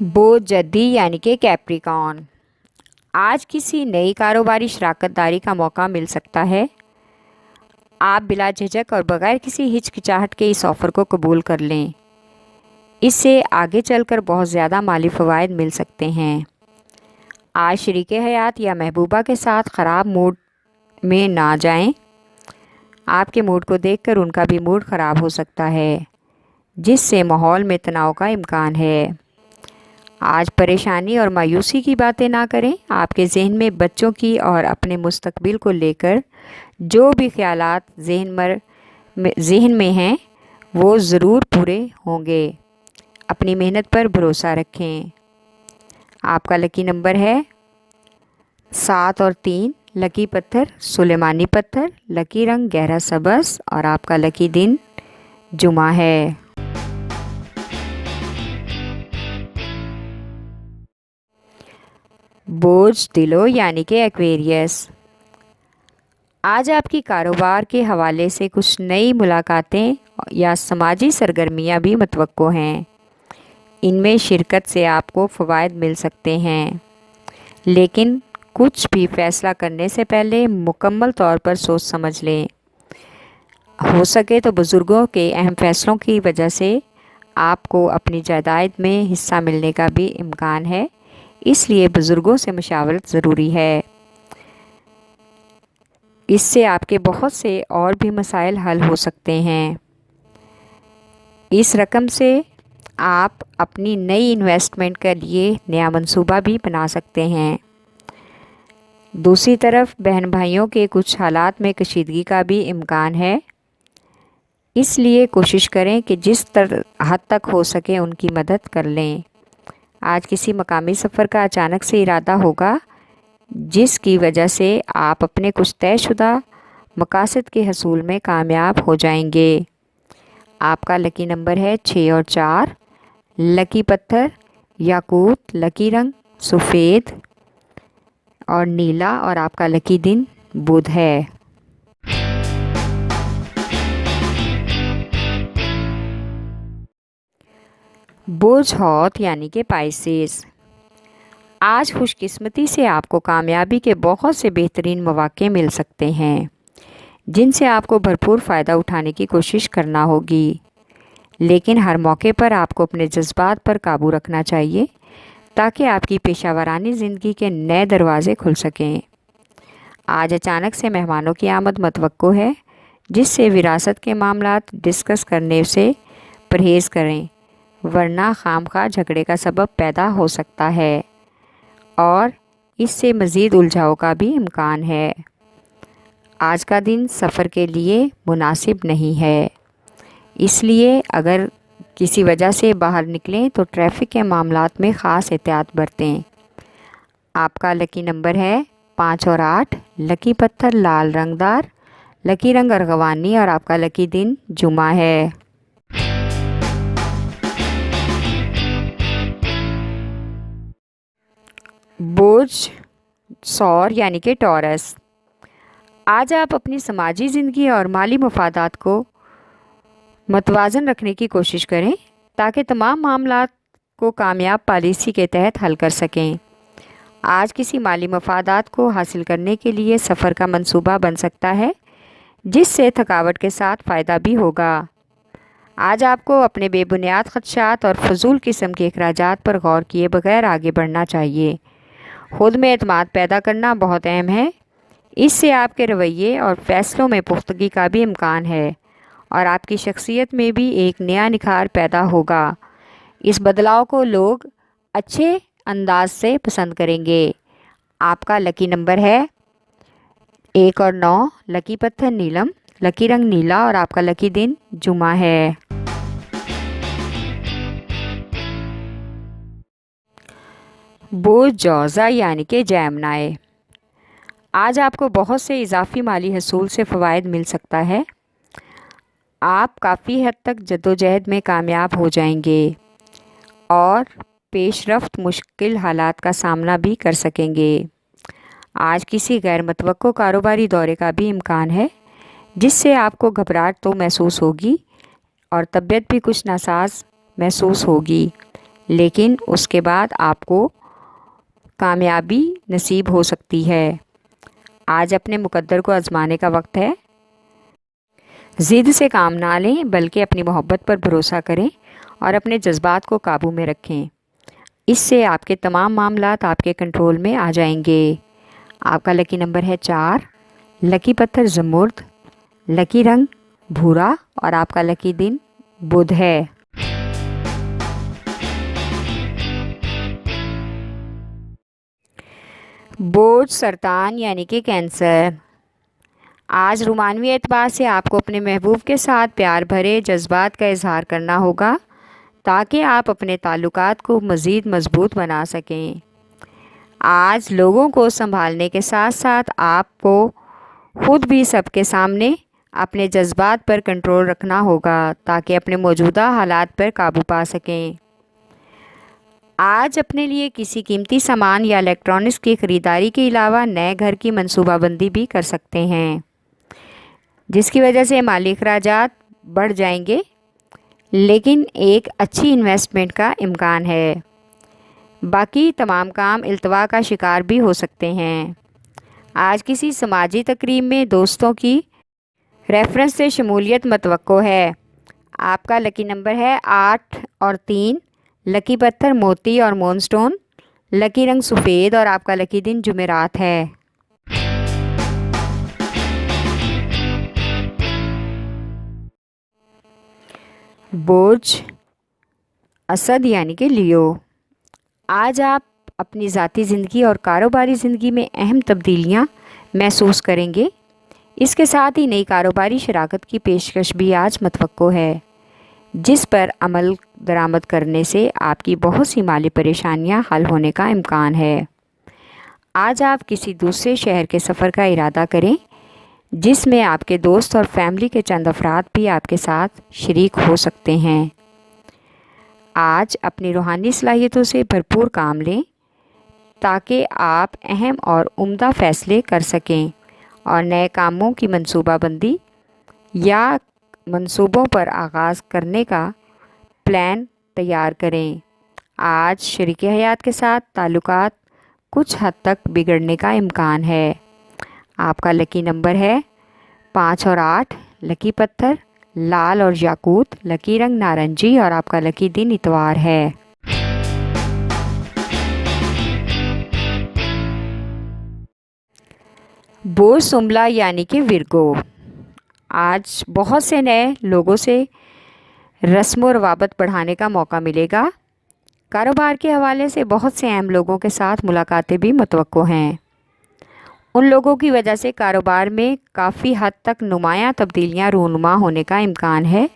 بوجھ جدی یعنی کہ کیپریکارن، آج کسی نئی کاروباری شراکت داری کا موقع مل سکتا ہے۔ آپ بلا جھجک اور بغیر کسی ہچکچاہٹ کے اس آفر کو قبول کر لیں۔ اس سے آگے چل کر بہت زیادہ مالی فوائد مل سکتے ہیں۔ آج شریک حیات یا محبوبہ کے ساتھ خراب موڈ میں نہ جائیں۔ آپ کے موڈ کو دیکھ کر ان کا بھی موڈ خراب ہو سکتا ہے، جس سے ماحول میں تناؤ کا امکان ہے۔ آج پریشانی اور مایوسی کی باتیں نہ کریں۔ آپ کے ذہن میں بچوں کی اور اپنے مستقبل کو لے کر جو بھی خیالات ذہن میں ہیں وہ ضرور پورے ہوں گے۔ اپنی محنت پر بھروسہ رکھیں۔ آپ کا لکی نمبر ہے 7 اور 3، لکی پتھر سلیمانی پتھر، لکی رنگ گہرا سبز اور آپ کا لکی دن جمعہ ہے۔ بوجھ دلو یعنی کہ ایکویریس، آج آپ کی کاروبار کے حوالے سے کچھ نئی ملاقاتیں یا سماجی سرگرمیاں بھی متوقع ہیں۔ ان میں شرکت سے آپ کو فوائد مل سکتے ہیں، لیکن کچھ بھی فیصلہ کرنے سے پہلے مکمل طور پر سوچ سمجھ لیں۔ ہو سکے تو بزرگوں کے اہم فیصلوں کی وجہ سے آپ کو اپنی جائیداد میں حصہ ملنے کا بھی امکان ہے، اس لیے بزرگوں سے مشاورت ضروری ہے۔ اس سے آپ کے بہت سے اور بھی مسائل حل ہو سکتے ہیں۔ اس رقم سے آپ اپنی نئی انویسٹمنٹ کے لیے نیا منصوبہ بھی بنا سکتے ہیں۔ دوسری طرف بہن بھائیوں کے کچھ حالات میں کشیدگی کا بھی امکان ہے، اس لیے کوشش کریں کہ جس حد تک ہو سکے ان کی مدد کر لیں۔ آج کسی مقامی سفر کا اچانک سے ارادہ ہوگا، جس کی وجہ سے آپ اپنے کچھ طے شدہ مقاصد کے حصول میں کامیاب ہو جائیں گے۔ آپ کا لکی نمبر ہے 6 اور 4، لکی پتھر یاقوت، لکی رنگ سفید اور نیلا اور آپ کا لکی دن بدھ ہے۔ بوجھ ہوت یعنی کہ پائسیز، آج خوش قسمتی سے آپ کو کامیابی کے بہت سے بہترین مواقع مل سکتے ہیں، جن سے آپ کو بھرپور فائدہ اٹھانے کی کوشش کرنا ہوگی، لیکن ہر موقع پر آپ کو اپنے جذبات پر قابو رکھنا چاہیے تاکہ آپ کی پیشہ ورانہ زندگی کے نئے دروازے کھل سکیں۔ آج اچانک سے مہمانوں کی آمد متوقع ہے، جس سے وراثت کے معاملات ڈسکس کرنے سے پرہیز کریں، ورنہ خواہ جھگڑے کا سبب پیدا ہو سکتا ہے اور اس سے مزید الجھاؤ کا بھی امکان ہے۔ آج کا دن سفر کے لیے مناسب نہیں ہے، اس لیے اگر کسی وجہ سے باہر نکلیں تو ٹریفک کے معاملات میں خاص احتیاط برتیں۔ آپ کا لکی نمبر ہے 5 اور 8، لکی پتھر لال رنگ دار، لکی رنگ ارغوانی اور آپ کا لکی دن جمعہ ہے۔ بوجھ سور یعنی کہ ٹورس، آج آپ اپنی سماجی زندگی اور مالی مفادات کو متوازن رکھنے کی کوشش کریں تاکہ تمام معاملات کو کامیاب پالیسی کے تحت حل کر سکیں۔ آج کسی مالی مفادات کو حاصل کرنے کے لیے سفر کا منصوبہ بن سکتا ہے، جس سے تھکاوٹ کے ساتھ فائدہ بھی ہوگا۔ آج آپ کو اپنے بے بنیاد خدشات اور فضول قسم کے اخراجات پر غور کیے بغیر آگے بڑھنا چاہیے۔ خود میں اعتماد پیدا کرنا بہت اہم ہے، اس سے آپ کے رویے اور فیصلوں میں پختگی کا بھی امکان ہے اور آپ کی شخصیت میں بھی ایک نیا نکھار پیدا ہوگا۔ اس بدلاؤ کو لوگ اچھے انداز سے پسند کریں گے۔ آپ کا لکی نمبر ہے 1 اور 9، لکی پتھر نیلم، لکی رنگ نیلا اور آپ کا لکی دن جمعہ ہے۔ بوجھ جوزا یعنی کہ جیمنائے، آج آپ کو بہت سے اضافی مالی حصول سے فوائد مل سکتا ہے۔ آپ کافی حد تک جدوجہد میں کامیاب ہو جائیں گے اور پیش رفت مشکل حالات کا سامنا بھی کر سکیں گے۔ آج کسی غیر متوقع کاروباری دورے کا بھی امکان ہے، جس سے آپ کو گھبراہٹ تو محسوس ہوگی اور طبیعت بھی کچھ ناساز محسوس ہوگی، لیکن اس کے بعد آپ کو کامیابی نصیب ہو سکتی ہے۔ آج اپنے مقدر کو آزمانے کا وقت ہے۔ ضد سے کام نہ لیں بلکہ اپنی محبت پر بھروسہ کریں اور اپنے جذبات کو قابو میں رکھیں۔ اس سے آپ کے تمام معاملات آپ کے کنٹرول میں آ جائیں گے۔ آپ کا لکی نمبر ہے 4، لکی پتھر زمرد، لکی رنگ بھورا اور آپ کا لکی دن بدھ ہے۔ بوجھ سرطان یعنی کہ کینسر۔ آج رومانوی اعتبار سے آپ کو اپنے محبوب کے ساتھ پیار بھرے جذبات کا اظہار کرنا ہوگا تاکہ آپ اپنے تعلقات کو مزید مضبوط بنا سکیں۔ آج لوگوں کو سنبھالنے کے ساتھ ساتھ آپ کو خود بھی سب کے سامنے اپنے جذبات پر کنٹرول رکھنا ہوگا تاکہ اپنے موجودہ حالات پر قابو پا سکیں۔ آج اپنے لیے کسی قیمتی سامان یا الیکٹرانکس کی خریداری کے علاوہ نئے گھر کی منصوبہ بندی بھی کر سکتے ہیں، جس کی وجہ سے مالی اخراجات بڑھ جائیں گے، لیکن ایک اچھی انویسٹمنٹ کا امکان ہے۔ باقی تمام کام التوا کا شکار بھی ہو سکتے ہیں۔ آج کسی سماجی تقریب میں دوستوں کی ریفرنس سے شمولیت متوقع ہے۔ آپ کا لکی نمبر ہے 8 اور 3، لکی پتھر موتی اور مون سٹون، لکی رنگ سفید اور آپ کا لکی دن جمعرات ہے۔ بوجھ اسد یعنی کہ لیو۔ آج آپ اپنی ذاتی زندگی اور کاروباری زندگی میں اہم تبدیلیاں محسوس کریں گے۔ اس کے ساتھ ہی نئی کاروباری شراکت کی پیشکش بھی آج متوقع ہے، جس پر عمل درآمد کرنے سے آپ کی بہت سی مالی پریشانیاں حل ہونے کا امکان ہے۔ آج آپ کسی دوسرے شہر کے سفر کا ارادہ کریں، جس میں آپ کے دوست اور فیملی کے چند افراد بھی آپ کے ساتھ شریک ہو سکتے ہیں۔ آج اپنی روحانی صلاحیتوں سے بھرپور کام لیں تاکہ آپ اہم اور عمدہ فیصلے کر سکیں اور نئے کاموں کی منصوبہ بندی یا منصوبوں پر آغاز کرنے کا پلان تیار کریں۔ آج شریک حیات کے ساتھ تعلقات کچھ حد تک بگڑنے کا امکان ہے۔ آپ کا لکی نمبر ہے 5 اور 8، لکی پتھر لال اور یاقوت، لکی رنگ نارنجی اور آپ کا لکی دن اتوار ہے۔ بوجھ سنبلا یعنی کہ ورگو۔ آج بہت سے نئے لوگوں سے رسم و روابط بڑھانے کا موقع ملے گا۔ کاروبار کے حوالے سے بہت سے اہم لوگوں کے ساتھ ملاقاتیں بھی متوقع ہیں۔ ان لوگوں کی وجہ سے کاروبار میں کافی حد تک نمایاں تبدیلیاں رونما ہونے کا امکان ہے،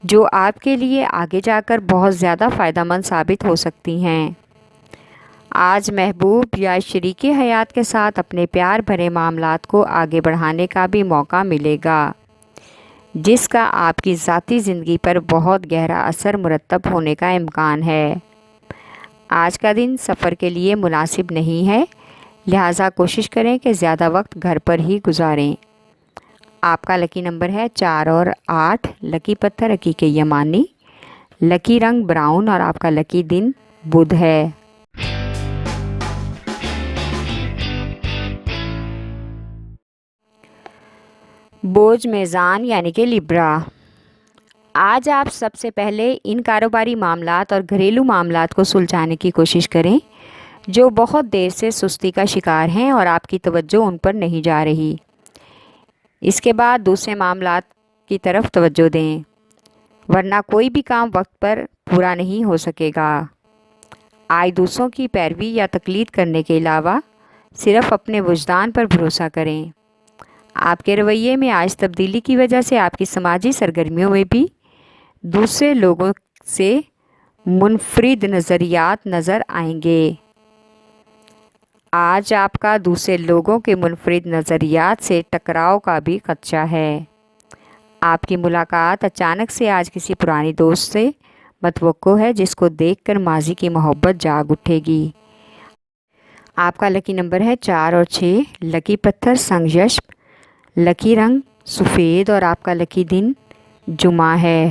جو آپ کے لیے آگے جا کر بہت زیادہ فائدہ مند ثابت ہو سکتی ہیں۔ آج محبوب یا شریک حیات کے ساتھ اپنے پیار بھرے معاملات کو آگے بڑھانے کا بھی موقع ملے گا، جس کا آپ کی ذاتی زندگی پر بہت گہرا اثر مرتب ہونے کا امکان ہے۔ آج کا دن سفر کے لیے مناسب نہیں ہے، لہٰذا کوشش کریں کہ زیادہ وقت گھر پر ہی گزاریں۔ آپ کا لکی نمبر ہے 4 اور 8، لکی پتھر عقیق یمانی، لکی رنگ براؤن اور آپ کا لکی دن بدھ ہے۔ بوجھ میزان یعنی کہ لیبرا۔ آج آپ سب سے پہلے ان کاروباری معاملات اور گھریلو معاملات کو سلجھانے کی کوشش کریں جو بہت دیر سے سستی کا شکار ہیں اور آپ کی توجہ ان پر نہیں جا رہی۔ اس کے بعد دوسرے معاملات کی طرف توجہ دیں، ورنہ کوئی بھی کام وقت پر پورا نہیں ہو سکے گا۔ آج دوسروں کی پیروی یا تقلید کرنے کے علاوہ صرف اپنے وجدان پر بھروسہ کریں۔ آپ کے رویے میں آج تبدیلی کی وجہ سے آپ کی سماجی سرگرمیوں میں بھی دوسرے لوگوں سے منفرد نظریات نظر آئیں گے۔ آج آپ کا دوسرے لوگوں کے منفرد نظریات سے ٹکراؤ کا بھی خدشہ ہے۔ آپ کی ملاقات اچانک سے آج کسی پرانی دوست سے متوقع ہے، جس کو دیکھ کر ماضی کی محبت جاگ اٹھے گی۔ آپ کا لکی نمبر ہے 4 اور 6، لکی پتھر سنگ یشب، لکی رنگ سفید اور آپ کا لکی دن جمعہ ہے۔